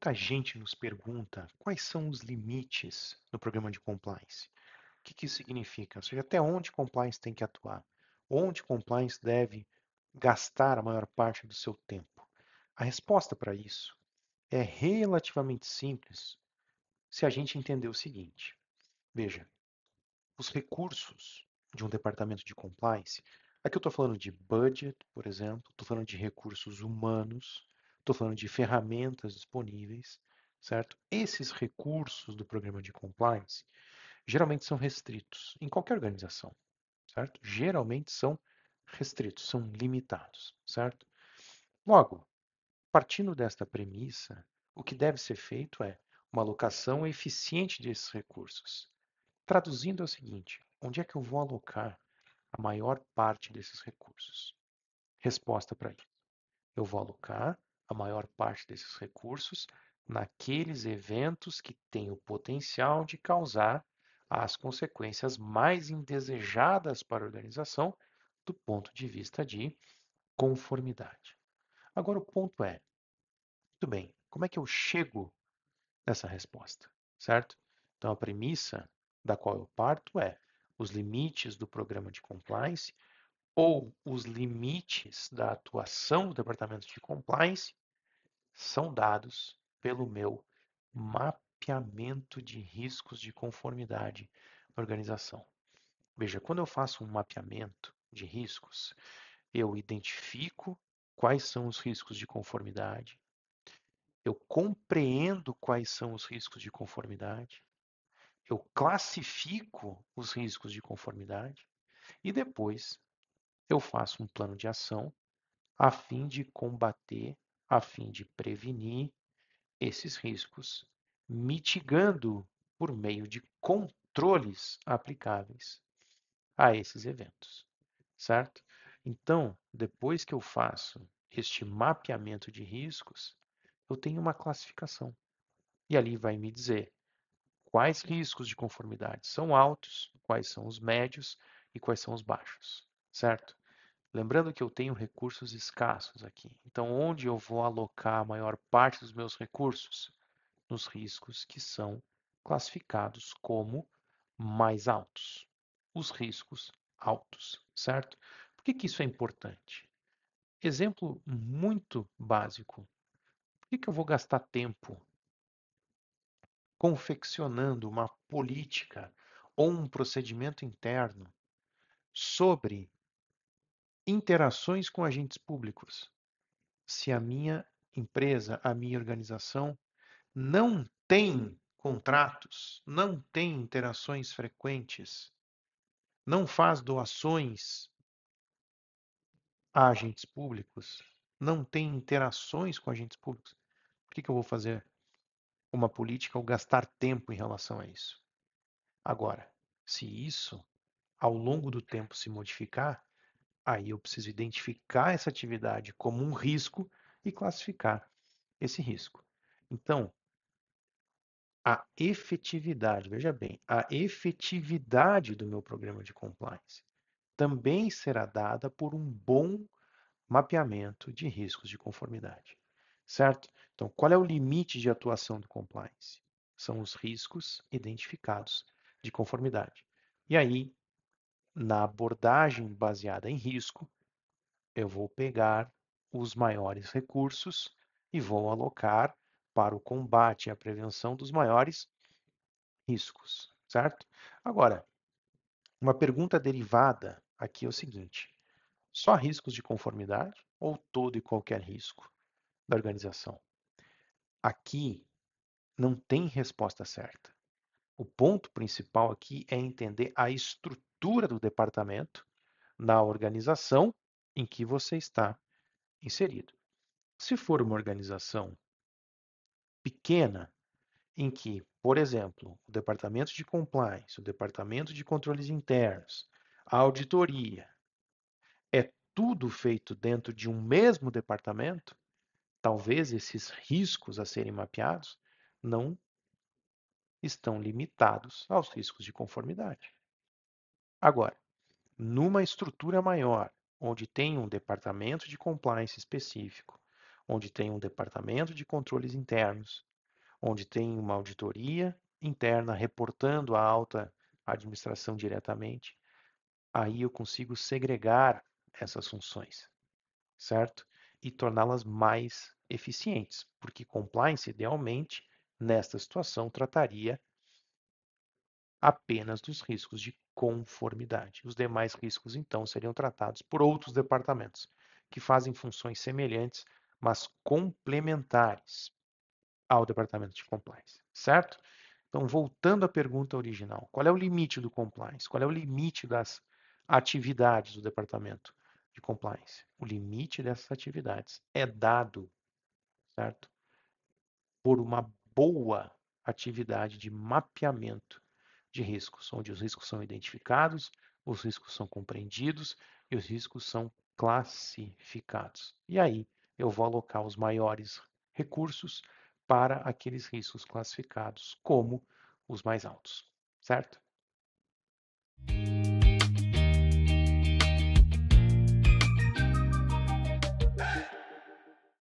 Muita gente nos pergunta quais são os limites do programa de compliance. O que isso significa? Ou seja, até onde compliance tem que atuar? Onde compliance deve gastar a maior parte do seu tempo? A resposta para isso é relativamente simples se a gente entender o seguinte. Veja, os recursos de um departamento de compliance, aqui eu estou falando de budget, por exemplo, estou falando de recursos humanos, estou falando de ferramentas disponíveis, certo? Esses recursos do programa de compliance geralmente são restritos em qualquer organização, certo? Geralmente são restritos, são limitados, certo? Logo, partindo desta premissa, o que deve ser feito é uma alocação eficiente desses recursos. Traduzindo é o seguinte: onde é que eu vou alocar a maior parte desses recursos? Resposta para isso: eu vou alocar a maior parte desses recursos naqueles eventos que têm o potencial de causar as consequências mais indesejadas para a organização do ponto de vista de conformidade. Agora, o ponto é, muito bem, como é que eu chego nessa resposta, certo? Então, a premissa da qual eu parto é os limites do programa de compliance ou os limites da atuação do departamento de compliance são dados pelo meu mapeamento de riscos de conformidade na organização. Veja, quando eu faço um mapeamento de riscos, eu identifico quais são os riscos de conformidade, eu compreendo quais são os riscos de conformidade, eu classifico os riscos de conformidade e depois eu faço um plano de ação a fim de combater, a fim de prevenir esses riscos, mitigando por meio de controles aplicáveis a esses eventos, certo? Então, depois que eu faço este mapeamento de riscos, eu tenho uma classificação. E ali vai me dizer quais riscos de conformidade são altos, quais são os médios e quais são os baixos, certo? Lembrando que eu tenho recursos escassos aqui. Então, onde eu vou alocar a maior parte dos meus recursos? Nos riscos que são classificados como mais altos. Os riscos altos, certo? Por que isso é importante? Exemplo muito básico. Por que eu vou gastar tempo confeccionando uma política ou um procedimento interno sobre interações com agentes públicos, se a minha empresa, a minha organização não tem contratos, não tem interações frequentes, não faz doações a agentes públicos, não tem interações com agentes públicos? Por que eu vou fazer uma política ou gastar tempo em relação a isso? Agora, se isso ao longo do tempo se modificar, aí eu preciso identificar essa atividade como um risco e classificar esse risco. Então, a efetividade, veja bem, a efetividade do meu programa de compliance também será dada por um bom mapeamento de riscos de conformidade, certo? Então, qual é o limite de atuação do compliance? São os riscos identificados de conformidade. E aí, na abordagem baseada em risco, eu vou pegar os maiores recursos e vou alocar para o combate e a prevenção dos maiores riscos, certo? Agora, uma pergunta derivada aqui é o seguinte: só riscos de conformidade ou todo e qualquer risco da organização? Aqui não tem resposta certa. O ponto principal aqui é entender a estrutura do departamento na organização em que você está inserido. Se for uma organização pequena, em que, por exemplo, o departamento de compliance, o departamento de controles internos, a auditoria, é tudo feito dentro de um mesmo departamento, talvez esses riscos a serem mapeados não estão limitados aos riscos de conformidade. Agora, numa estrutura maior, onde tem um departamento de compliance específico, onde tem um departamento de controles internos, onde tem uma auditoria interna reportando a alta administração diretamente, aí eu consigo segregar essas funções, certo? E torná-las mais eficientes, porque compliance, idealmente, nesta situação, trataria apenas dos riscos de conformidade. Os demais riscos, então, seriam tratados por outros departamentos, que fazem funções semelhantes, mas complementares ao departamento de compliance, certo? Então, voltando à pergunta original, qual é o limite do compliance? Qual é o limite das atividades do departamento de compliance? O limite dessas atividades é dado, certo? Por uma boa atividade de mapeamento de riscos, onde os riscos são identificados, os riscos são compreendidos e os riscos são classificados. E aí eu vou alocar os maiores recursos para aqueles riscos classificados como os mais altos, certo?